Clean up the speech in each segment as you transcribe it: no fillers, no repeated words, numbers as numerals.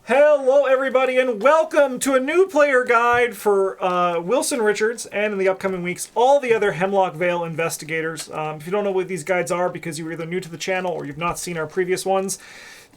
Hello, everybody, and welcome to a new player guide for Wilson Richards, and in the upcoming weeks, all the other Hemlock Vale investigators. If you don't know what these guides are because you're either new to the channel or you've not seen our previous ones,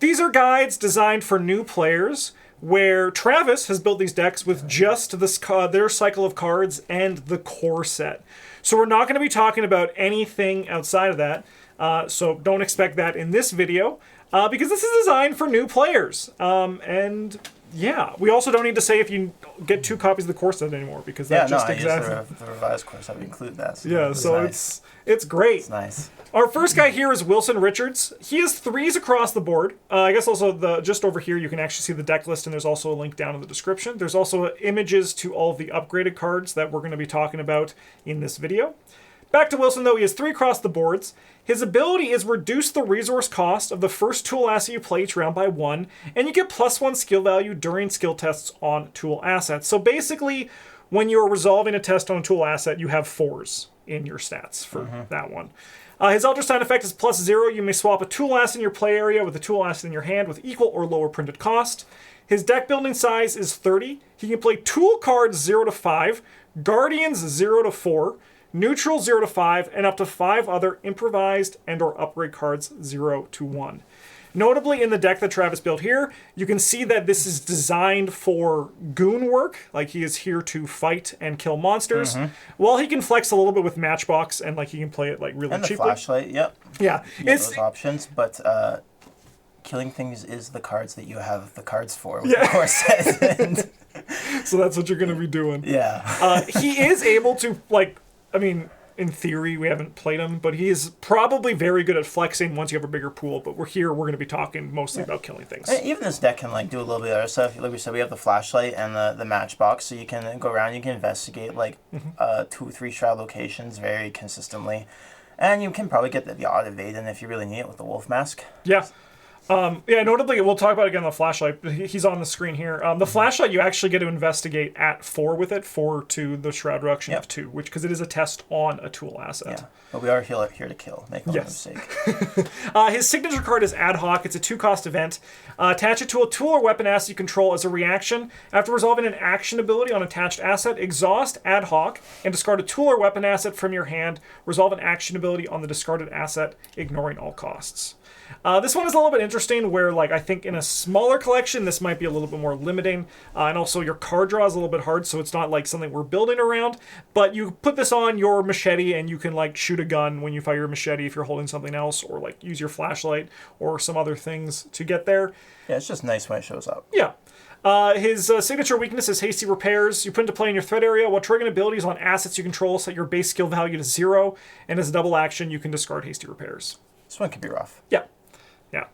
these are guides designed for new players where Travis has built these decks with just this their cycle of cards and the core set. So we're not going to be talking about anything outside of that, so don't expect that in this video. Because this is designed for new players. And yeah, we also don't need to say if you get 2 copies of the course set anymore, because that's just exactly... I use the revised course. I would include that. So yeah, so nice. It's great. It's nice. Our first guy here is Wilson Richards. He has 3s across the board. I guess also just over here you can actually see the deck list, and there's also a link down in the description. There's also images to all of the upgraded cards that we're going to be talking about in this video. Back to Wilson, though, he has 3 across the boards. His ability is reduce the resource cost of the first tool asset you play each round by 1, and you get +1 skill value during skill tests on tool assets. So basically, when you're resolving a test on a tool asset, you have 4s in your stats for that one. His Ultra Sign effect is +0. You may swap a tool asset in your play area with a tool asset in your hand with equal or lower printed cost. His deck building size is 30. He can play tool cards 0 to 5, guardians 0 to 4, neutral 0 to 5, and up to 5 other improvised and or upgrade cards 0 to 1. Notably, in the deck that Travis built here, you can see that this is designed for goon work, like he is here to fight and kill monsters, while he can flex a little bit with Matchbox, and like he can play it like really and the cheaply. Flashlight, yep. Yeah. It's those options, but killing things is the cards that you have the cards for with Yeah. the core set. So that's what you're going to be doing. Yeah. He is able to, like, I mean, in theory, we haven't played him, but he is probably very good at flexing once you have a bigger pool. But we're going to be talking mostly about killing things. And even this deck can like do a little bit of other stuff. Like we said, we have the Flashlight and the Matchbox, so you can go around, you can investigate like 2 or 3 shroud locations very consistently. And you can probably get the odd evade in if you really need it with the Wolf Mask. Yeah. Yeah, notably, we'll talk about it again, the Flashlight. He's on the screen here. The Flashlight, you actually get to investigate at 4 with it, 4 to the Shroud reduction of 2, because it is a test on a tool asset. Yeah, but we are here to kill. Make no mistake. His signature card is Ad Hoc. It's a 2-cost event. Attach it to a tool or weapon asset you control as a reaction. After resolving an action ability on attached asset, exhaust Ad Hoc and discard a tool or weapon asset from your hand. Resolve an action ability on the discarded asset, ignoring all costs. This one is a little bit interesting where, like, I think in a smaller collection, this might be a little bit more limiting. And also your card draw is a little bit hard, so it's not like something we're building around. But you put this on your machete and you can, like, shoot a gun when you fire your machete if you're holding something else, or, like, use your flashlight or some other things to get there. Yeah, it's just nice when it shows up. Yeah. His signature weakness is Hasty Repairs. You put into play in your threat area. While triggering abilities on assets you control, set your base skill value to 0. And as a double action, you can discard Hasty Repairs. This one could be rough. Yeah. Yeah.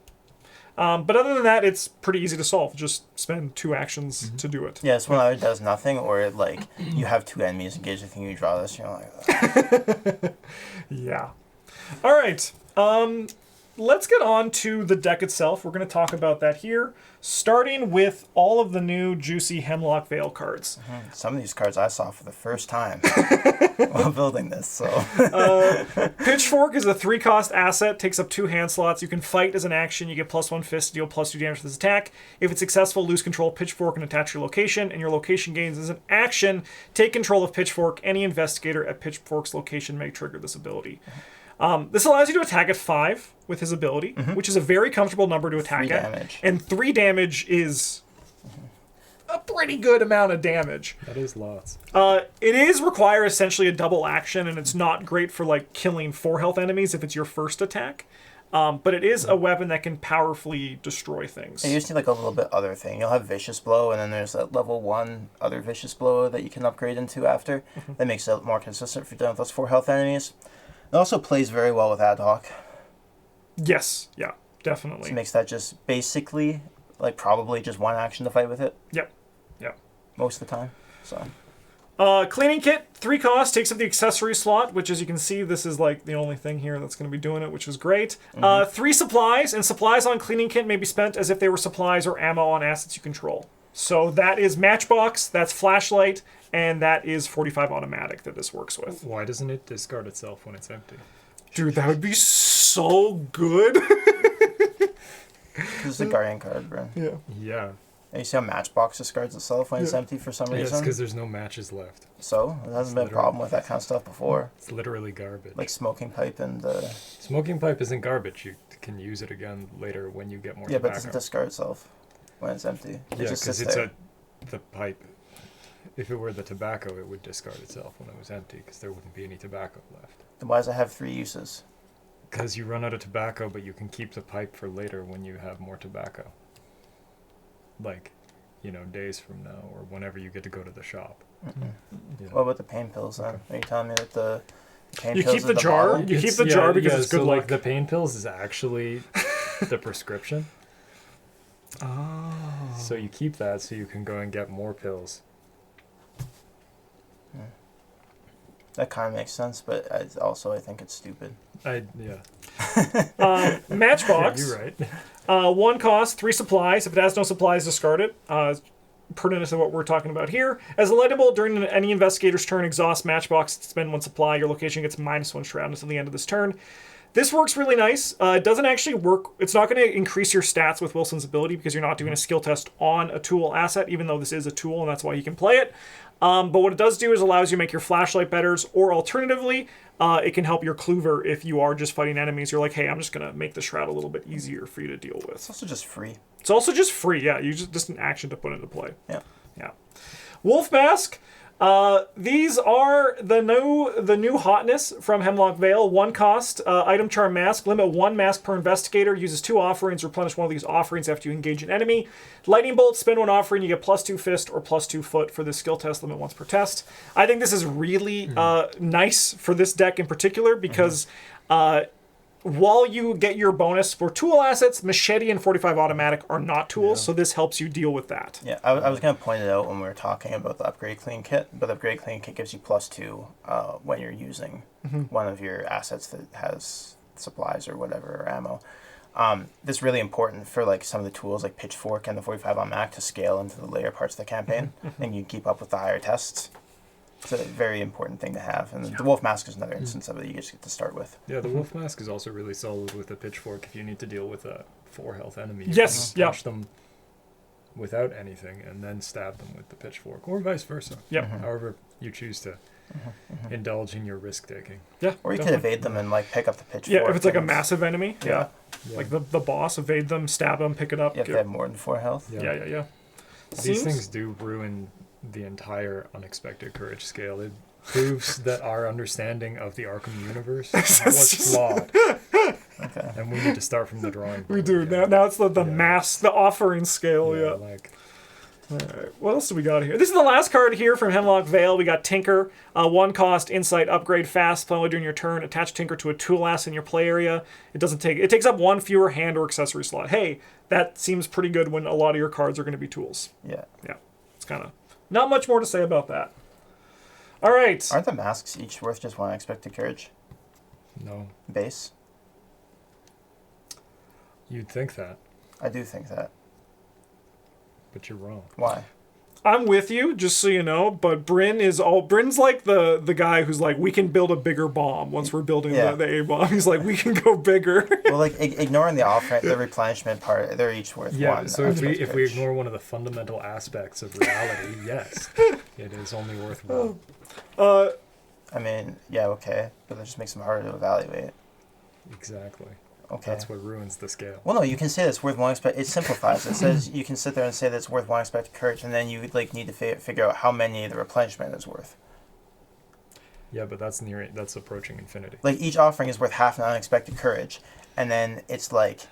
But other than that, it's pretty easy to solve. Just spend 2 actions to do it. Yeah, this one either does nothing, or like you have 2 enemies engaged with you, you draw this, you're like... Yeah. All right. Let's get on to the deck itself. We're going to talk about that here, starting with all of the new juicy Hemlock Vale cards. Some of these cards I saw for the first time while building this. So Pitchfork is a 3-cost asset, takes up 2 hand slots. You can fight as an action. You get +1 fist, deal +2 damage to this attack. If it's successful, lose control of Pitchfork and attach your location, and your location gains as an action. Take control of Pitchfork. Any investigator at Pitchfork's location may trigger this ability. This allows you to attack at 5 with his ability, which is a very comfortable number to attack 3 at. damage. And 3 damage is a pretty good amount of damage. That is lots. It require essentially a double action, and it's not great for like killing 4 health enemies if it's your first attack. But it is a weapon that can powerfully destroy things. you just need like a little bit other thing. You'll have Vicious Blow, and then there's that level 1 other Vicious Blow that you can upgrade into after. That makes it more consistent for dealing with those 4 health enemies. It also plays very well with Ad Hoc. Yes, yeah, definitely. So it makes that just basically, like, probably just 1 action to fight with it. Yep, yep. Most of the time, so... Cleaning Kit, 3 costs, takes up the accessory slot, which as you can see, this is like the only thing here that's going to be doing it, which is great. 3 supplies, and supplies on Cleaning Kit may be spent as if they were supplies or ammo on assets you control. So that is Matchbox, that's Flashlight, and that is 45 automatic that this works with. Why doesn't it discard itself when it's empty? Dude, that would be so good. Because it's a Guardian card, bro. Yeah. Yeah. And you see how Matchbox discards itself when it's empty for some Yes, reason? because there's no matches left. So, there hasn't been a problem with that kind of stuff before. It's literally garbage. Like Smoking Pipe and... Smoking pipe isn't garbage. You can use it again later when you get more yeah, but it tobacco. doesn't discard itself when it's empty. It Yeah, just because sits it's there. the pipe. If it were the tobacco, it would discard itself when it was empty, because there wouldn't be any tobacco left. Then why does it have 3 uses? Because you run out of tobacco, but you can keep the pipe for later when you have more tobacco. Like, days from now, or whenever you get to go to the shop. Yeah. What about the pain pills then? Okay. Are you telling me that the pain You pills keep are the jar? bottle? You keep the jar because it's good so luck. like the pain pills is actually the prescription. Oh. So you keep that so you can go and get more pills. That kind of makes sense, but I think it's stupid. Matchbox. Yeah, you're right. 1 cost, 3 supplies. If it has no supplies, discard it. Pertinent to what we're talking about here. As a lightable, during any investigator's turn, exhaust Matchbox, spend 1 supply. Your location gets -1 shroud until the end of this turn. This works really nice. It doesn't actually work. It's not going to increase your stats with Wilson's ability because you're not doing a skill test on a tool asset, even though this is a tool and that's why you can play it. But what it does do is allows you to make your flashlight better, or alternatively, it can help your clover if you are just fighting enemies. You're like, hey, I'm just going to make the shroud a little bit easier for you to deal with. It's also just free. It's also just free, yeah. You just an action to put into play. Yeah. Yeah. Wolf Mask. These are the new hotness from Hemlock Vale. 1 cost, item charm mask. Limit 1 mask per investigator. Uses 2 offerings. Replenish one of these offerings after you engage an enemy. Lightning bolt. Spend 1 offering. You get +2 fist or +2 foot for this skill test. Limit once per test. I think this is really nice for this deck in particular because while you get your bonus for tool assets, Machete and 45 Automatic are not tools, so this helps you deal with that. Yeah, I was going to point it out when we were talking about the Upgrade Clean Kit, but the Upgrade Clean Kit gives you +2 when you're using one of your assets that has supplies or whatever, or ammo. This is really important for like some of the tools like Pitchfork and the 45 Automatic to scale into the later parts of the campaign, and you keep up with the higher tests. It's a very important thing to have, and the Wolf Mask is another instance of it you just get to start with. Yeah, the Wolf Mask is also really solid with the Pitchfork if you need to deal with a 4 health enemy. Yes, you can punch them without anything and then stab them with the Pitchfork, or vice versa. Yep. However you choose to indulge in your risk taking. Yeah. Or you could evade them and like pick up the Pitchfork. Yeah, if it's like a and massive enemy. Yeah. Yeah. Like the boss, evade them, stab them, pick it up. You have to have more than 4 health. Yeah. These things do ruin the entire unexpected courage scale. It proves that our understanding of the Arkham universe was flawed. Okay. And we need to start from the drawing board. We do. again. Now it's the mass, the offering scale, yeah. Like, All right. What else do we got here? This is the last card here from Hemlock Vale. We got Tinker. 1 cost, insight, upgrade fast. Play during your turn. Attach Tinker to a tool ass in your play area. It takes up 1 fewer hand or accessory slot. Hey, that seems pretty good when a lot of your cards are going to be tools. Yeah. Yeah. It's kind of not much more to say about that. All right. Aren't the masks each worth just 1 unexpected courage? no. Base? You'd think that, I do think that. but you're wrong. Why? I'm with you, just so you know, but Bryn's like the guy who's like, we can build a bigger bomb once we're building the A-bomb. He's like, we can go bigger. Well, like, ignoring the offering, the replenishment part, they're each worth 1. So if we unexpected courage. ignore one of the fundamental aspects of reality, yes, it is only worth 1. I mean, yeah, okay, but that just makes them harder to evaluate. Exactly. Okay. That's what ruins the scale. Well, no, you can say that's worth 1 unexpected. It simplifies. It says you can sit there and say that's worth 1 unexpected courage, and then you like need to figure out how many the replenishment is worth. Yeah, but that's approaching infinity. Like each offering is worth half an unexpected courage, and then it's like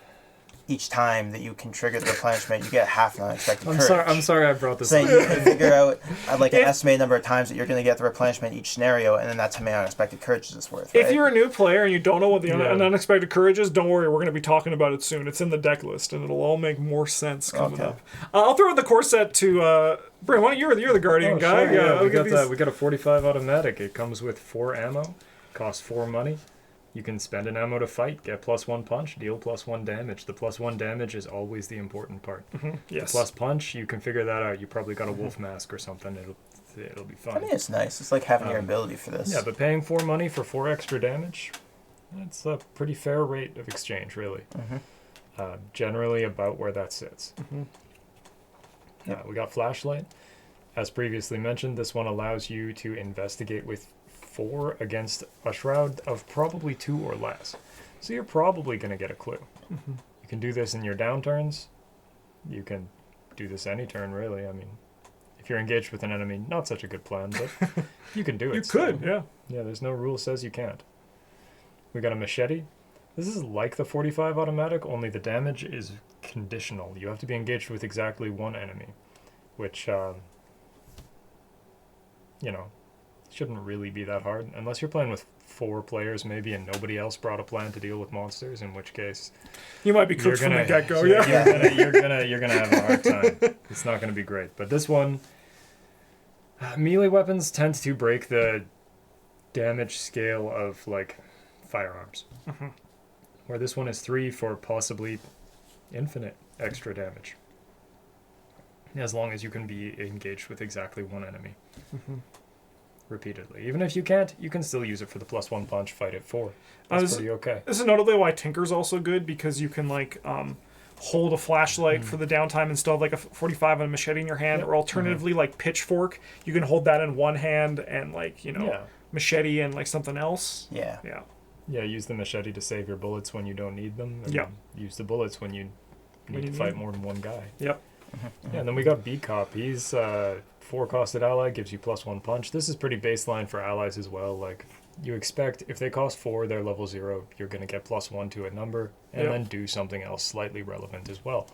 each time that you can trigger the replenishment, you get half an unexpected courage. I'm sorry I brought this So up. you can figure out like an estimated number of times that you're going to get the replenishment each scenario, and then that's how many unexpected courages it's worth. Right? If you're a new player and you don't know what the Yeah. an unexpected courage is, don't worry. We're going to be talking about it soon. It's in the deck list, and it'll all make more sense coming Okay. up. I'll throw out the core set to Bryn. Why don't you're the Guardian guy? Sure, yeah, I'll we get got these- that. We got a 45 automatic. It comes with 4 ammo, costs 4 money. You can spend an ammo to fight, get +1 punch, deal +1 damage. The +1 damage is always the important part. Yes. Plus punch, you can figure that out. You probably got a wolf mask or something. It'll be I fun. mean, it's nice. It's like having your ability for this. Yeah, but paying 4 money for 4 extra damage, that's a pretty fair rate of exchange, really. Generally about where that sits. We got Flashlight. As previously mentioned, this one allows you to investigate with 4 against a shroud of probably 2 or less. So you're probably going to get a clue. You can do this in your down turns. You can do this any turn, really. I mean, if you're engaged with an enemy, not such a good plan, but you can do it. You could, yeah. Yeah, there's no rule says you can't. We got a machete. This is like the 45 automatic, only the damage is conditional. You have to be engaged with exactly 1 enemy, which, shouldn't really be that hard. Unless you're playing with 4 players maybe and nobody else brought a plan to deal with monsters, in which case... You might be cooked from the get-go, yeah. You're gonna have a hard time. It's not gonna be great. But this one, melee weapons tend to break the damage scale of, like, firearms. Where this one is 3 for possibly infinite extra damage. As long as you can be engaged with exactly 1 enemy. Repeatedly. Even if you can't, you can still use it for the +1 punch, fight at 4. That's pretty okay. This is notably why Tinker's also good, because you can, like, hold a flashlight for the downtime and still have, like, a 45 and a machete in your hand, or alternatively, like, pitchfork. You can hold that in one hand and, like, machete and, like, something else. Yeah. Yeah, use the machete to save your bullets when you don't need them. And use the bullets when you need to fight more than 1 guy. Yep. Yeah, and then we got B-Cop. He's 4-costed ally, gives you +1 punch. This is pretty baseline for allies as well. Like, you expect if they cost 4, they're level 0, you're going to get +1 to a number, and then do something else slightly relevant as well.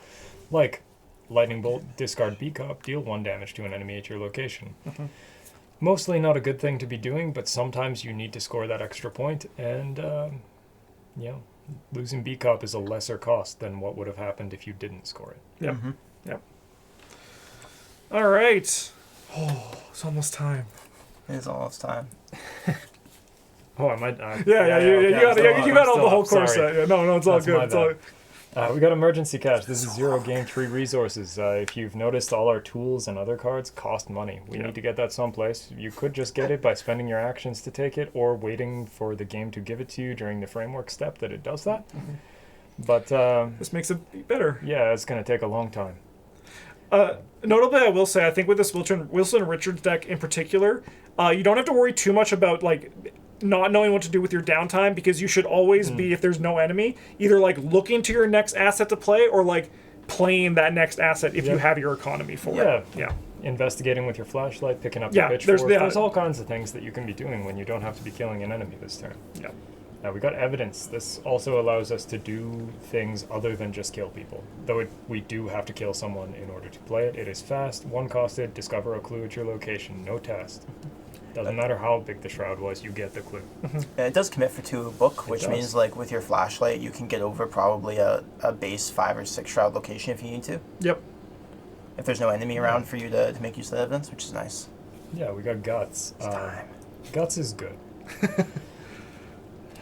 Like, Lightning Bolt, discard B-Cop, deal 1 damage to an enemy at your location. Mostly not a good thing to be doing, but sometimes you need to score that extra point, and, losing B-Cop is a lesser cost than what would have happened if you didn't score it. Yep. Yep. All right. Oh, it's almost time. It is almost time. Oh, I might... You got all the whole course set. Yeah, no, it's all good. It's all... We got emergency cash. This is 0 gain 3 resources. If you've noticed, all our tools and other cards cost money. We need to get that someplace. You could just get it by spending your actions to take it, or waiting for the game to give it to you during the framework step that it does that. But this makes it better. Yeah, it's going to take a long time. Notably, I will say, I think with this Wilson Richards deck in particular, you don't have to worry too much about, like, not knowing what to do with your downtime, because you should always be, if there's no enemy, either, like, looking to your next asset to play, or, like, playing that next asset if you have your economy for it. Yeah. Investigating with your flashlight, picking up the pitchfork. There's all kinds of things that you can be doing when you don't have to be killing an enemy this turn. Yeah. Now, we got evidence. This also allows us to do things other than just kill people. Though we do have to kill someone in order to play it. It is fast, 1-costed, discover a clue at your location, no test. Doesn't matter how big the shroud was, you get the clue. It does commit for 2 book, which means, like, with your flashlight, you can get over probably a base 5 or 6 shroud location if you need to. Yep. If there's no enemy around for you to make use of the evidence, which is nice. Yeah, we got Guts. It's time. Guts is good.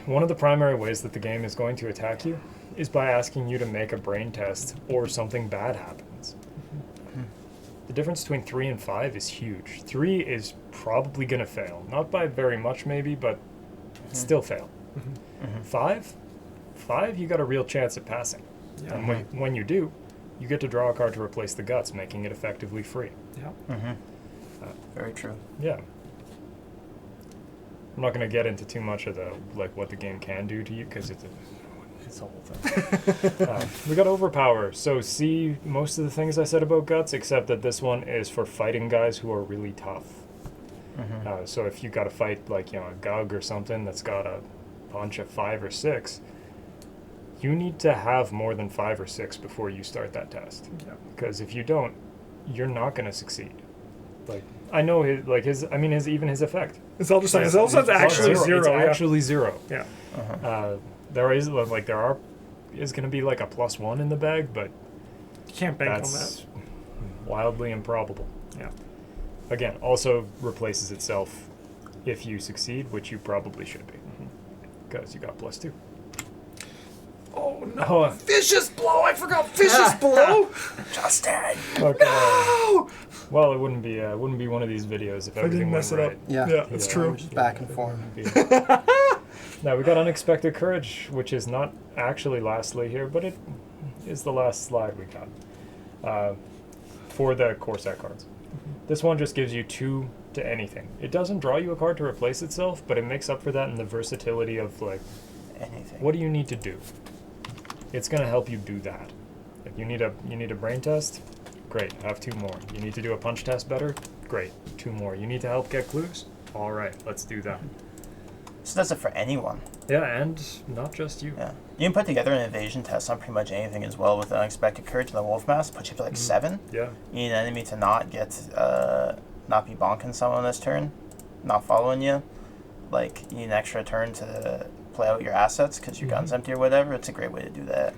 One of the primary ways that the game is going to attack you is by asking you to make a brain test or something bad happens. The difference between 3 and 5 is huge. 3 is probably going to fail. Not by very much maybe, but still fail. 5, you got a real chance at passing. Yeah. And when you do, you get to draw a card to replace the Guts, making it effectively free. Yeah. Very true. Yeah. I'm not going to get into too much of the what the game can do to you, because it's a whole thing. We got Overpower. So see most of the things I said about Guts, except that this one is for fighting guys who are really tough. So if you got to fight a Gug or something that's got a punch of 5 or 6, you need to have more than 5 or 6 before you start that test. Because if you don't, you're not going to succeed. I know his effect. It's all just it's actually 0. It's actually 0. Yeah. There is going to be like a +1 in the bag, but you can't bank on that. That's wildly improbable. Yeah. Again, also replaces itself if you succeed, which you probably should be, because you got +2. Oh no! Vicious blow! I forgot vicious blow. Justin. Okay. No! Well, it wouldn't be one of these videos if everything mess went it right. up. Yeah, it's true. Just back and forth. Now we got Unexpected Courage, which is not actually Lastly here, but is the last slide we got for the core set cards. This one just gives you 2 to anything. It doesn't draw you a card to replace itself, but it makes up for that in the versatility of like, Anything. what do you need to do? It's gonna help you do that. Like you need a brain test, great, have 2 more. You need to do a punch test better, great, 2 more. You need to help get clues, all right, let's do that. So that's it for anyone. Yeah, and not just you. Yeah. You can put together an evasion test on pretty much anything as well with unexpected courage and the wolf mask. Put you up to like 7. Yeah. You need an enemy to not get not be bonking someone this turn, not following you. Like you need an extra turn to play out your assets because your gun's empty or whatever. It's a great way to do that.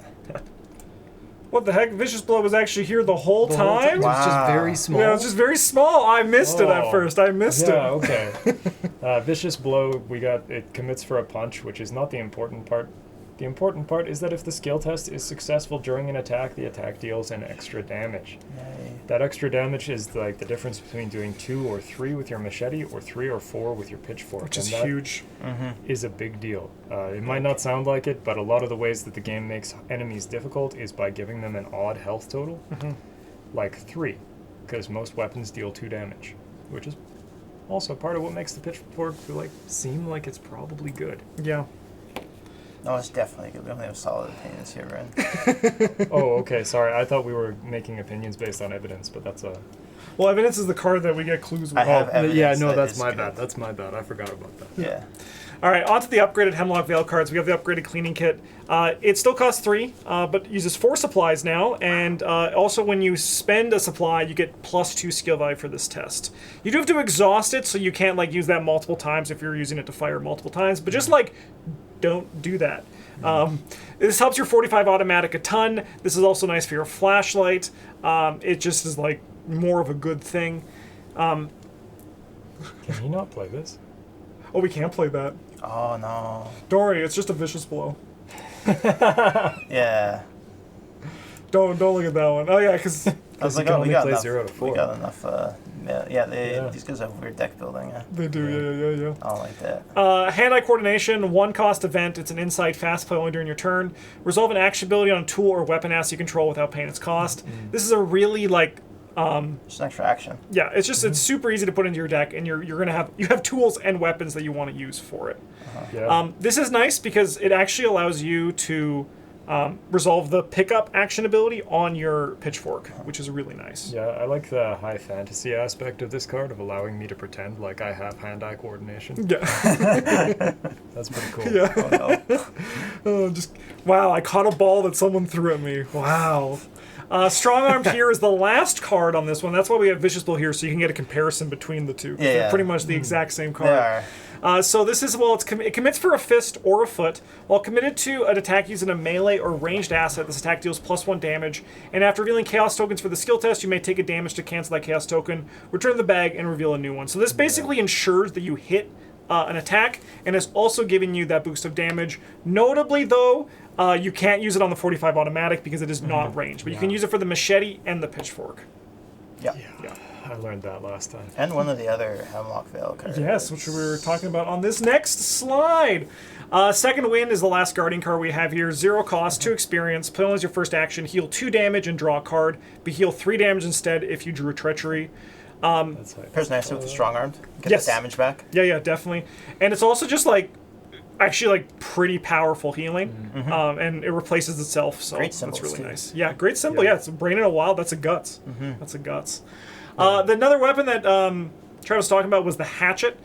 What the heck? Vicious Blow was actually here the whole time? It was just Wow. very small. Yeah, it was just very small. I missed it at Oh. first. I missed it. Okay. Vicious Blow, it commits for a punch, which is not the important part. The important part is that if the skill test is successful during an attack, the attack deals an extra damage. Yay. That extra damage is like the difference between doing 2 or 3 with your machete or 3 or 4 with your pitchfork. Which is and that huge. is a big deal. It might not sound like it, but a lot of the ways that the game makes enemies difficult is by giving them an odd health total, like 3, because most weapons deal 2 damage, which is also part of what makes the pitchfork seem like it's probably good. Yeah. No, it's definitely good. We only have solid opinions here, Ren. Oh, okay. Sorry, I thought we were making opinions based on evidence, but that's a. Well, evidence is the card that we get clues with. I have Oh, evidence yeah, no, that that's is my good. bad. That's my bad. I forgot about that. Yeah. All right, on to the upgraded Hemlock Vale cards. We have the upgraded cleaning kit. It still costs 3, but uses 4 supplies now, and also when you spend a supply, you get +2 skill value for this test. You do have to exhaust it, so you can't use that multiple times if you're using it to fire multiple times, but just don't do that. This helps your 45 automatic a ton. This is also nice for your flashlight. It just is more of a good thing. Can you not play this? Oh, we can't play that. Oh no. Don't worry, it's just a Vicious Blow. Yeah. Don't look at that one. Oh yeah, because I was you like, can oh, we only got play enough. 0 to 4. We got enough. These guys have weird deck building. Yeah. they do. Yeah. I don't like that. Hand-eye coordination, 1-cost event. It's an insight fast play only during your turn. Resolve an action ability on a tool or weapon asset you control without paying its cost. This is a really Just an extra action. yeah. It's just it's super easy to put into your deck, and you're gonna have tools and weapons that you want to use for it. Yeah. This is nice because it actually allows you to resolve the pickup action ability on your pitchfork, which is really nice. Yeah, I like the high fantasy aspect of this card of allowing me to pretend like I have hand-eye coordination. Yeah. That's pretty cool. Yeah. Oh no. Oh, just wow! I caught a ball that someone threw at me. Wow. Strong Armed here is the last card on this one. That's why we have Vicious Blow here, so you can get a comparison between the two. 'Cause they're Yeah. pretty much the exact same They card. are. So this is, it commits for a fist or a foot. While committed to an attack using a melee or ranged asset, this attack deals +1 damage. And after revealing chaos tokens for the skill test, you may take a damage to cancel that chaos token, return the bag, and reveal a new one. So this basically ensures that you hit an attack, and is also giving you that boost of damage. Notably, though, you can't use it on the 45 automatic because it is not ranged, but you can use it for the machete and the pitchfork. Yeah. Yeah. I learned that last time. And one of the other Hemlock Vale cards. Yes, which we were talking about on this next slide. Second Wind is the last Guardian card we have here. 0 cost, 2 experience. Play only as your first action. Heal 2 damage and draw a card. But heal 3 damage instead if you drew a Treachery. That's like, Pairs nicely with the strong armed. Get Yes. the damage back. Yeah, definitely. And it's also just actually pretty powerful healing. And it replaces itself, so Great that's symbols, really too. nice. Yeah, great symbol. Yeah. Yeah, it's a brain in a wild. That's a guts. That's a guts. Another weapon that Travis was talking about was the hatchet.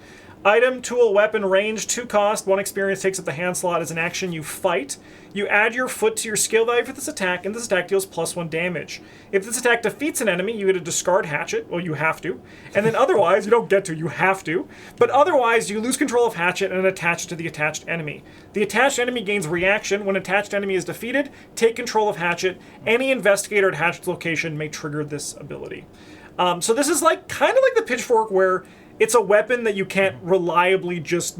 Item, tool, weapon, range, 2 cost, 1 experience, takes up the hand slot. As an action, you fight. You add your foot to your skill value for this attack, and this attack deals +1 damage. If this attack defeats an enemy, you get to discard hatchet. Well, you have to. And then otherwise, you don't get to, you have to. But otherwise, you lose control of hatchet and attach it to the attached enemy. The attached enemy gains reaction. When attached enemy is defeated, take control of hatchet. Any investigator at hatchet's location may trigger this ability. So this is kind of like the pitchfork, where it's a weapon that you can't reliably just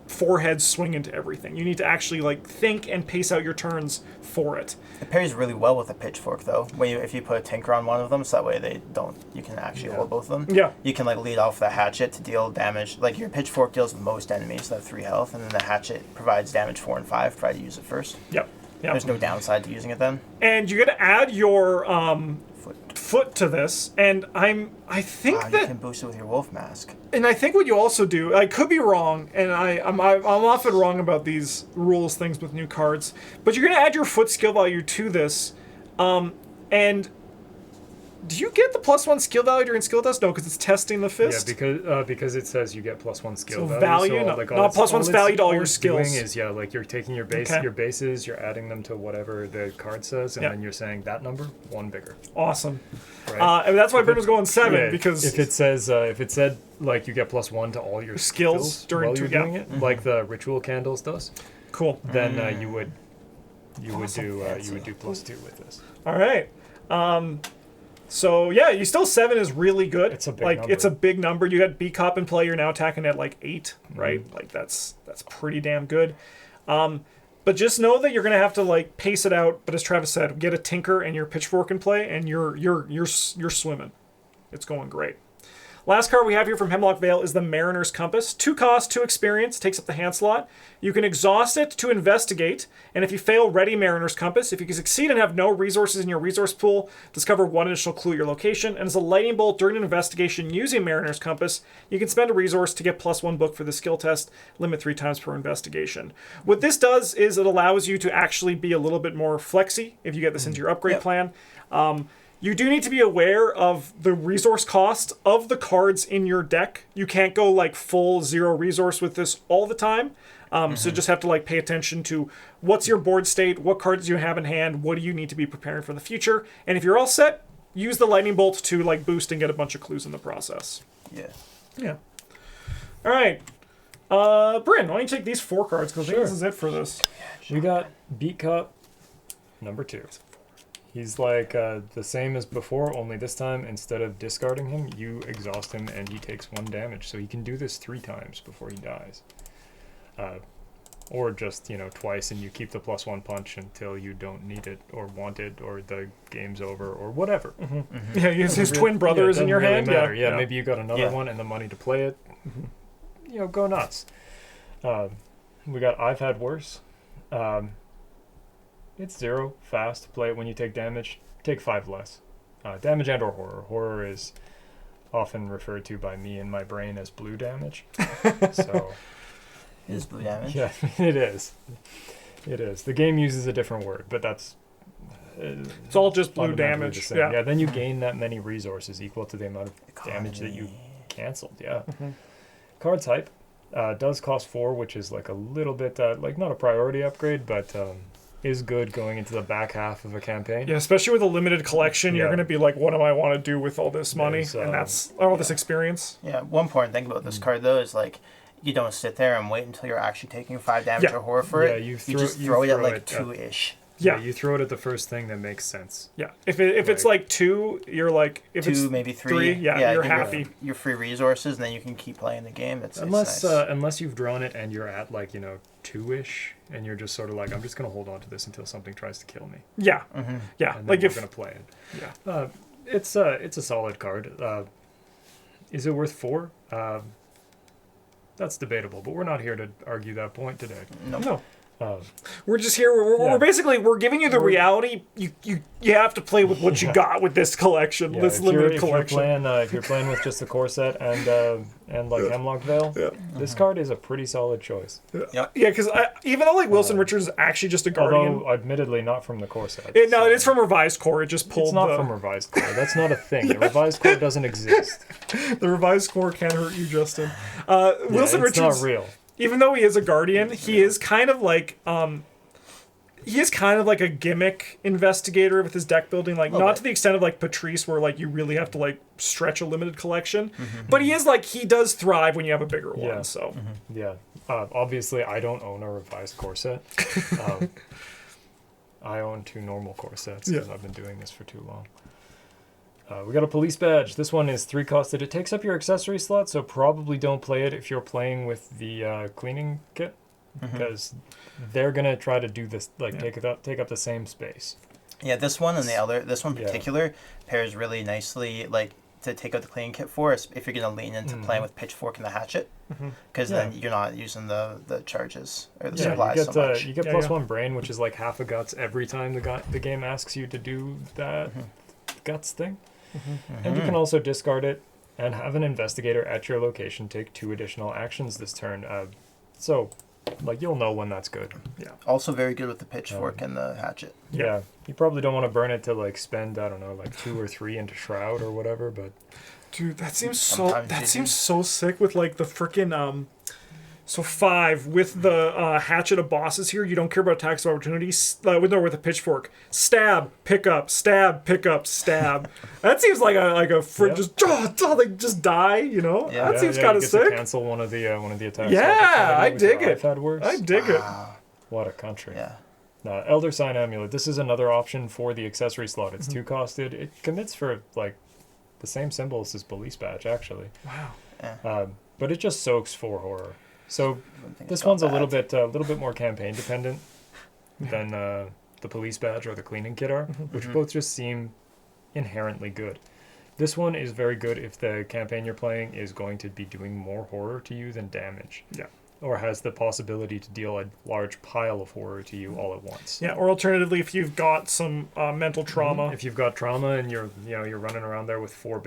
forehead swing into everything. You need to actually think and pace out your turns for it. It pairs really well with the pitchfork though. If you put a tinker on one of them, so that way you can actually hold both of them. Yeah. You can lead off the hatchet to deal damage. Your pitchfork deals with most enemies that have 3 health, and then the hatchet provides damage 4 and 5. Try to use it first. Yep. Yep. There's no downside to using it then. And you're gonna add your foot to this, and I think You that, can boost it with your wolf mask. and I think what you also do, I could be wrong, and I'm often wrong about these rules things with new cards, but you're gonna add your foot skill value to this, and do you get the +1 skill value during skill test? No, because it's testing the fist. Yeah, because it says you get +1 skill So value. value, like not +1's value to all your skills. Doing is like you're taking your Okay. your bases, you're adding them to whatever the card says, and Yep. then you're saying that number one bigger. Awesome. Right? And that's why Bryn was going 7 Yeah, because if it said like you get +1 to all your Skills during while two- you're yeah. doing it, like the ritual candles does, cool. then you would Fancy. do +2 with this. All right. So yeah, you still 7 is really good. It's a big number. It's a big number. You got B Cop in play. You're now attacking at like 8, right? Mm-hmm. Like that's pretty damn good. But just know that you're gonna have to like pace it out. But as Travis said, get a Tinker and your Pitchfork in play, and you're swimming. It's going great. Last card we have here from Hemlock Vale is the Mariner's Compass. 2 cost, 2 experience, takes up the hand slot. You can exhaust it to investigate, and if you fail, ready Mariner's Compass. If you can succeed and have no resources in your resource pool, discover 1 additional clue at your location. And as a lightning bolt during an investigation using Mariner's Compass, you can spend a resource to get +1 book for the skill test, limit 3 times per investigation. What this does is it allows you to actually be a little bit more flexy if you get this into your upgrade plan. You do need to be aware of the resource cost of the cards in your deck. You can't go like full 0 resource with this all the time. So just have to like pay attention to what's your board state, what cards you have in hand, what do you need to be preparing for the future. And if you're all set, use the lightning bolt to like boost and get a bunch of clues in the process. Yeah. Yeah. All right. Bryn, why don't you take these 4 cards because I think Sure. this is it for this. We got Beat Cop number 2. He's like the same as before, only this time, instead of discarding him, you exhaust him and he takes 1 damage. So he can do this 3 times before he dies. Or just, twice, and you keep the +1 punch until you don't need it or want it or the game's over or whatever. Yeah, his twin brother is in your hand. Matter. Yeah. Yeah, maybe you got another one and the money to play it. Go nuts. We got I've Had Worse. It's 0, fast, play it when you take damage, take 5 less. Damage and or horror. Horror is often referred to by me in my brain as blue damage. So It is blue damage. yeah, it is. It is. The game uses a different word, but that's It's all just blue fundamentally the damage. same. Yeah. Then you gain that many resources equal to the amount of damage that you canceled. Yeah. Card type does cost 4, which is like a little bit like not a priority upgrade, but is good going into the back half of a campaign. Yeah, especially with a limited collection, you're Yeah. going to be like, what do I want to do with all this money? There's, And that's all this experience. Yeah, one important thing about this card though is like you don't sit there and wait until you're actually taking 5 damage Yeah. or horror for Yeah, it. you just you throw it at throw like it, 2-ish. Yeah. You throw it at the first thing that makes sense. Yeah. If it's Right. like 2, you're like, if 2, it's maybe 3. yeah, you're you get happy. Your free resources, and then you can keep playing the game. It's Unless nice. unless you've drawn it and you're at like 2-ish, and you're just sort of like, I'm just gonna hold on to this until something tries to kill me, Yeah. Mm-hmm. Yeah. and then Like we're if, gonna play it. yeah. It's a solid card. Is it worth 4? That's debatable, but we're not here to argue that point today. No. Uh, We're just here. We're Yeah. basically we're giving you the reality. You have to play with what you got with this collection, yeah, this if you're- limited if collection. If you're playing with just the core set and like Hemlock Vale, this card is a pretty solid choice. Yeah, because even though like Wilson Richards is actually just a guardian. Although admittedly not from the core set. It so is from Revised Core. It just pulled It's not the from revised core. That's not a thing. The revised core doesn't exist. the Revised Core can't hurt you, Justin. Wilson it's Richards, not real. even though he is a guardian, he is kind of like a gimmick investigator with his deck building, like not bit. to the extent of like Patrice, where like you really have to like stretch a limited collection. But he is like he does thrive when you have a bigger Yeah. one. So Yeah. Obviously, I don't own a revised core set. I own 2 normal core sets because I've been doing this for too long. We got a police badge. This one is 3 costed. It takes up your accessory slot, so probably don't play it if you're playing with the cleaning kit, because they're gonna try to do this take up the same space. Yeah, this one and this one in Yeah. particular pairs really nicely. Like to take out the cleaning kit for is if you're going to lean into playing with pitchfork and the hatchet, because then you're not using the charges or the supplies so much. You get plus one brain, which is like half a guts every time the game asks you to do that guts thing. And you can also discard it and have an investigator at your location take 2 additional actions this turn. So, like, you'll know when that's good. Yeah. Also very good with the pitchfork and the hatchet. Yeah. You probably don't want to burn it to, like, spend, I don't know, like 2 or 3 into Shroud or whatever, but... Dude, that seems Sometimes seems so sick with, like, the frickin', So 5, with the hatchet of bosses here, you don't care about attacks of opportunity. With a pitchfork. Stab, pick up, stab, pick up, stab. That seems like they just die, you know? Yeah. That seems kind of sick. To cancel one of the attacks. Yeah, I dig it. I've had worse. I dig it. What a country. Yeah. Elder Sign Amulet. This is another option for the accessory slot. It's 2-costed. It commits for, like, the same symbols as Police Badge, actually. Wow. Yeah. But it just soaks for horror. So think this it's one's a gone little bit more campaign dependent than the Police Badge or the Cleaning Kit are, which both just seem inherently good. This one is very good if the campaign you're playing is going to be doing more horror to you than damage. Yeah. Or has the possibility to deal a large pile of horror to you all at once. Yeah, or alternatively, if you've got some mental trauma. If you've got trauma and you're running around there with 4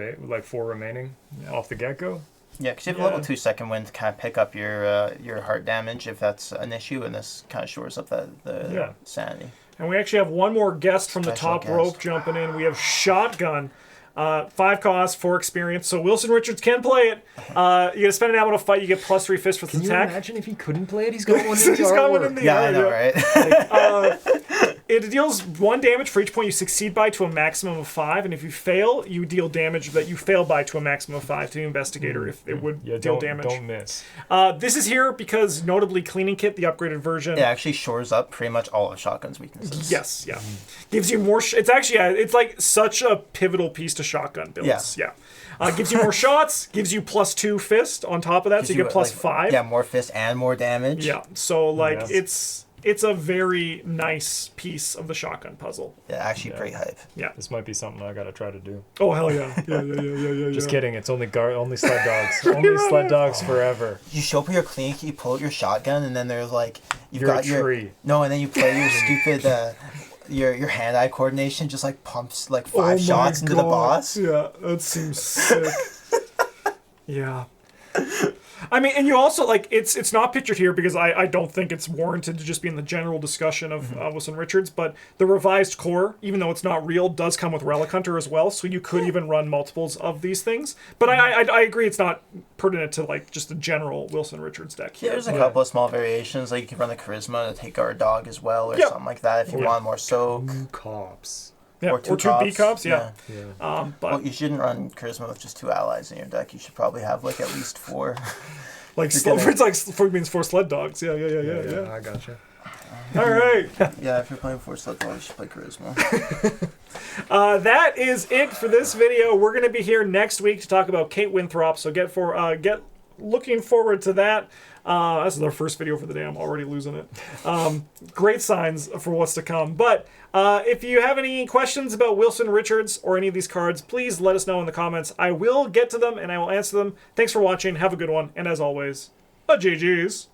remaining off the get-go. Yeah, because you have a level 2 second wind to kind of pick up your heart damage if that's an issue, and this kind of shores up the sanity. And we actually have one more guest from the top rope jumping in. We have Shotgun. 5 cost, 4 experience. So Wilson Richards can play it. You got to spend an ammo to fight. You get plus 3 fists with Can attack. you imagine if he couldn't play it? He's got one in the He's got one in the Yeah, I know, right? It deals 1 damage for each point you succeed by to a maximum of 5, and if you fail, you deal damage that you fail by to a maximum of 5 to the investigator if it would deal damage. Don't miss. This is here because notably Cleaning Kit, the upgraded version. It actually shores up pretty much all of Shotgun's weaknesses. Yes, yeah. Gives you more... it's actually, it's like such a pivotal piece to Shotgun builds. Yeah. Gives you more shots, gives you plus 2 fist on top of that, so you get plus 5. Yeah, more fist and more damage. Yeah, so like it's a very nice piece of the Shotgun puzzle. Yeah, actually pretty hype. Yeah. This might be something I gotta try to do. Oh, hell yeah. Yeah. Just kidding. It's only sled dogs. Only sled dogs forever. You show up with your clean, you pull out your shotgun, and then there's like You're a tree. No, and then you play your stupid your hand-eye coordination just like pumps like 5 shots into the boss. Yeah, that seems sick. Yeah. I mean, and you also, like, it's not pictured here because I don't think it's warranted to just be in the general discussion of Wilson Richards, but the revised core, even though it's not real, does come with Relic Hunter as well, so you could even run multiples of these things. But I agree it's not pertinent to, like, just the general Wilson Richards deck here. Yeah, there's a couple of small variations, like you can run the Charisma to take guard dog as well, or something like that if you want more soak. Cops. Yeah, or 2 B cops, yeah. But well, you shouldn't run Charisma with just 2 allies in your deck. You should probably have like at least 4. like it's like 4 means 4 sled dogs. Yeah. I gotcha. All right. Yeah, if you're playing 4 sled dogs, you should play Charisma. That is it for this video. We're going to be here next week to talk about Kate Winthrop. So get looking forward to that. This is our first video for the day. I'm already losing it. Great signs for what's to come. But if you have any questions about Wilson Richards or any of these cards, please let us know in the comments. I will get to them and I will answer them. Thanks for watching. Have a good one. And as always, GG's.